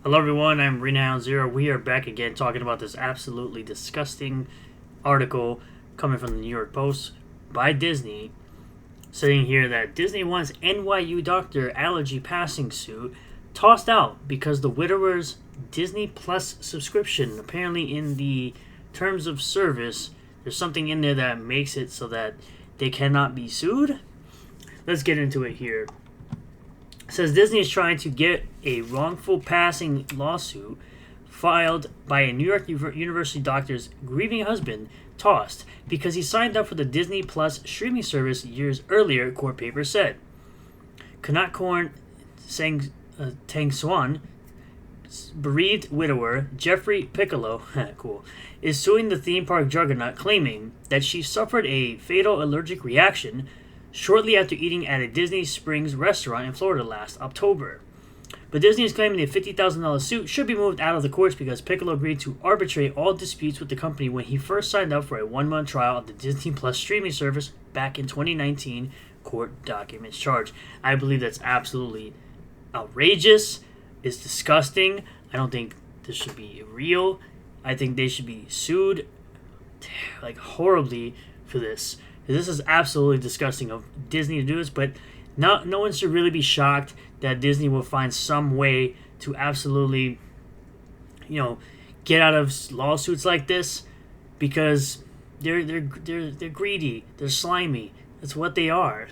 Hello everyone, I'm Renown Zero. We are back again talking about this absolutely disgusting article coming from the New York Post by Disney, saying here that Disney wants NYU doctor allergy passing suit tossed out because the widower's Disney Plus subscription, apparently in the terms of service, there's something in there that makes it so that they cannot be sued. Let's get into it here. It says Disney is trying to get a wrongful passing lawsuit filed by a New York University doctor's grieving husband tossed because he signed up for the Disney Plus streaming service years earlier, court papers said. Kanakkorn Tang Swan, bereaved widower Jeffrey Piccolo is suing the theme park juggernaut, claiming that she suffered a fatal allergic reaction shortly after eating at a Disney Springs restaurant in Florida last October. But Disney is claiming the $50,000 suit should be moved out of the courts because Piccolo agreed to arbitrate all disputes with the company when he first signed up for a one-month trial of the Disney Plus streaming service back in 2019, court documents charge. I believe that's absolutely outrageous. It's disgusting. I don't think this should be real. I think they should be sued horribly for this. This is absolutely disgusting of Disney to do this, but no one should really be shocked that Disney will find some way to absolutely, get out of lawsuits like this, because they're greedy, they're slimy. That's what they are.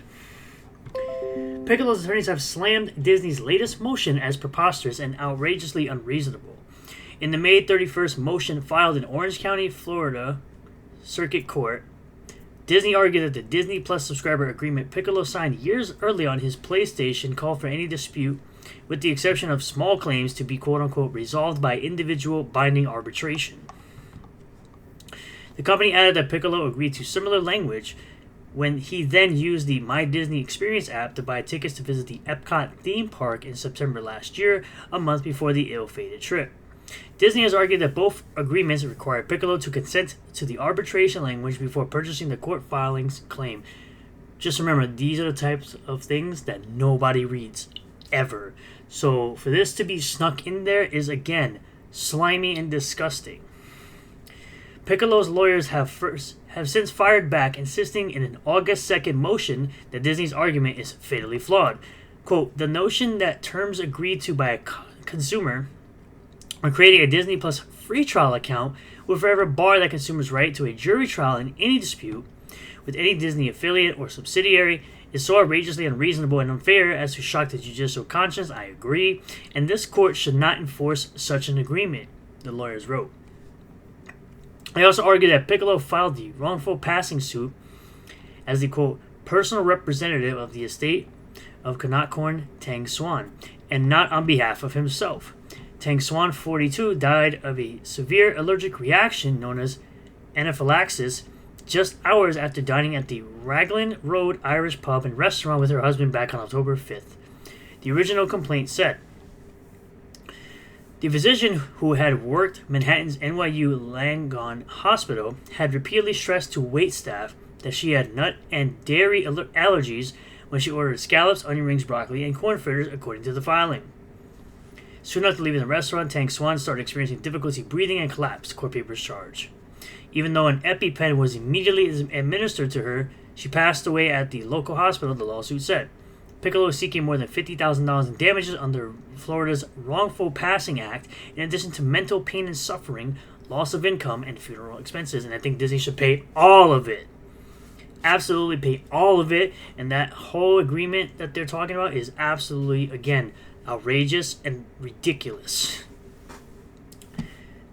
Piccolo's attorneys have slammed Disney's latest motion as preposterous and outrageously unreasonable. In the May 31st motion filed in Orange County, Florida Circuit Court, Disney argued that the Disney Plus subscriber agreement Piccolo signed years early on his PlayStation called for any dispute, with the exception of small claims, to be quote-unquote resolved by individual binding arbitration. The company added that Piccolo agreed to similar language when he then used the My Disney Experience app to buy tickets to visit the Epcot theme park in September last year, a month before the ill-fated trip. Disney has argued that both agreements require Piccolo to consent to the arbitration language before purchasing the court filings claim. Just remember, these are the types of things that nobody reads, ever. So for this to be snuck in there is, again, slimy and disgusting. Piccolo's lawyers have since fired back, insisting in an August 2nd motion that Disney's argument is fatally flawed. Quote, the notion that terms agreed to by a consumer when creating a Disney Plus free trial account will forever bar that consumer's right to a jury trial in any dispute with any Disney affiliate or subsidiary is so outrageously unreasonable and unfair as to shock the judicial conscience. I agree, and this court should not enforce such an agreement, the lawyers wrote. They also argued that Piccolo filed the wrongful passing suit as the, quote, personal representative of the estate of Kanakkorn Tang Swan, and not on behalf of himself. Tang Swan, 42, died of a severe allergic reaction known as anaphylaxis just hours after dining at the Raglan Road Irish pub and restaurant with her husband back on October 5th. The original complaint said, the physician who had worked Manhattan's NYU Langone Hospital had repeatedly stressed to waitstaff that she had nut and dairy allergies when she ordered scallops, onion rings, broccoli, and corn fritters, according to the filing. Soon after leaving the restaurant, Tang Swan started experiencing difficulty breathing and collapsed, court papers charge. Even though an EpiPen was immediately administered to her, she passed away at the local hospital, the lawsuit said. Piccolo is seeking more than $50,000 in damages under Florida's Wrongful Passing Act, in addition to mental pain and suffering, loss of income, and funeral expenses. And I think Disney should pay all of it. Absolutely pay all of it. And that whole agreement that they're talking about is absolutely, again, outrageous and ridiculous.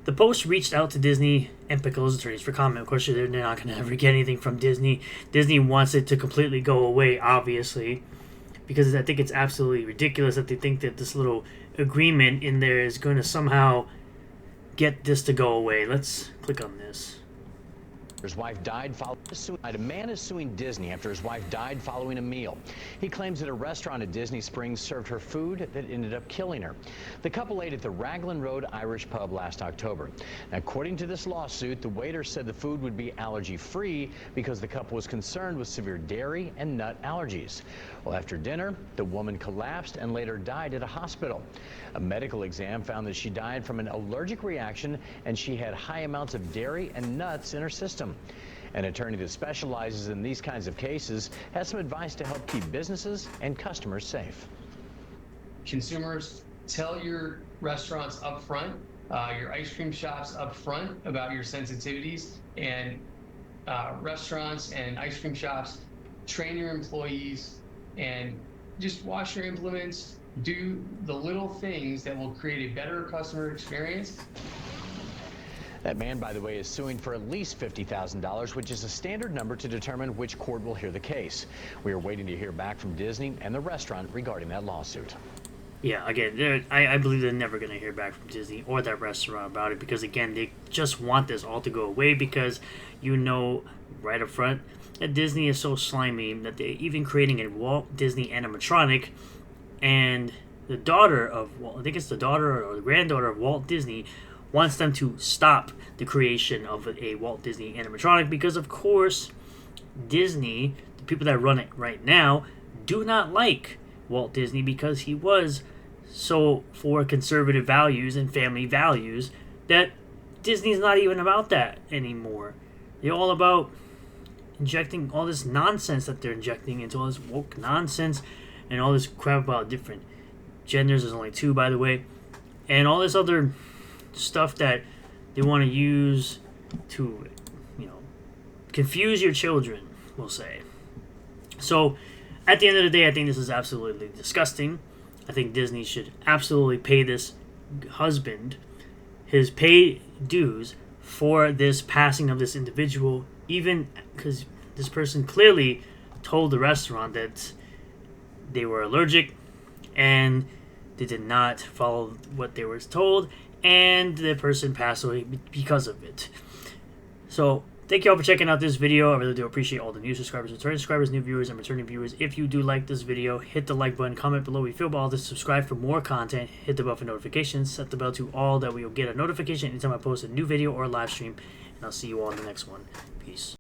The Post reached out to Disney and Piccolo's attorneys for comment. Of course, they're not going to ever get anything from Disney. Disney wants it to completely go away, obviously, because I think it's absolutely ridiculous that they think that this little agreement in there is going to somehow get this to go away. Let's click on this. His wife died following suicide. A man is suing Disney after his wife died following a meal. He claims that a restaurant at Disney Springs served her food that ended up killing her. The couple ate at the Raglan Road Irish Pub last October. Now, according to this lawsuit, the waiter said the food would be allergy-free because the couple was concerned with severe dairy and nut allergies. Well, after dinner, the woman collapsed and later died at a hospital. A medical exam found that she died from an allergic reaction and she had high amounts of dairy and nuts in her system. An attorney that specializes in these kinds of cases has some advice to help keep businesses and customers safe. Consumers, tell your restaurants up front, your ice cream shops up front about your sensitivities, and restaurants and ice cream shops, train your employees and just wash your implements. Do the little things that will create a better customer experience. That man, by the way, is suing for at least $50,000, which is a standard number to determine which court will hear the case. We are waiting to hear back from Disney and the restaurant regarding that lawsuit. Yeah, again, I believe they're never going to hear back from Disney or that restaurant about it because, again, they just want this all to go away because you know right up front that Disney is so slimy that they're even creating a Walt Disney animatronic, and the daughter of, I think it's the daughter or the granddaughter of Walt Disney, wants them to stop the creation of a Walt Disney animatronic because, of course, Disney, the people that run it right now, do not like Walt Disney because he was so for conservative values and family values that Disney's not even about that anymore. They're all about injecting all this nonsense that they're injecting into all this woke nonsense and all this crap about different genders. There's only 2, by the way, and all this other stuff that they want to use to, confuse your children, we'll say. So, at the end of the day, I think this is absolutely disgusting. I think Disney should absolutely pay this husband his pay dues for this passing of this individual, even because this person clearly told the restaurant that they were allergic and they did not follow what they were told, and the person passed away because of it. So, thank you all for checking out this video. I really do appreciate all the new subscribers, returning subscribers, new viewers, and returning viewers. If you do like this video, hit the like button, comment below what you feel about all this, subscribe for more content, hit the bell for notifications, set the bell to all that we will get a notification anytime I post a new video or a live stream, and I'll see you all in the next one. Peace.